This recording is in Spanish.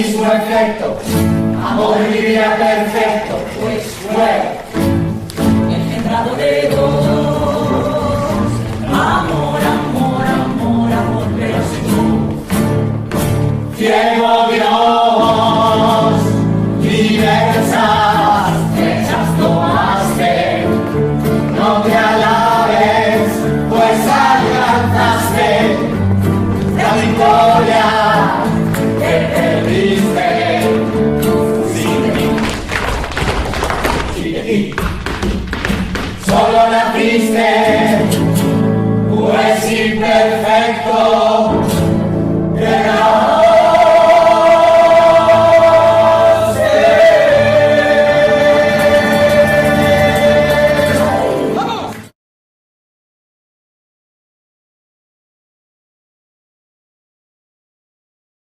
mismo efecto, amor y vida perfecto, pues fue engendrado de dos. Amor, amor, amor, amor, pero si tú, ciego Dios, diversas flechas tomaste, no te alabes, pues alcanzaste la victoria que perdiste sin de mí, sin de ti. Solo naciste, pues imperfecto.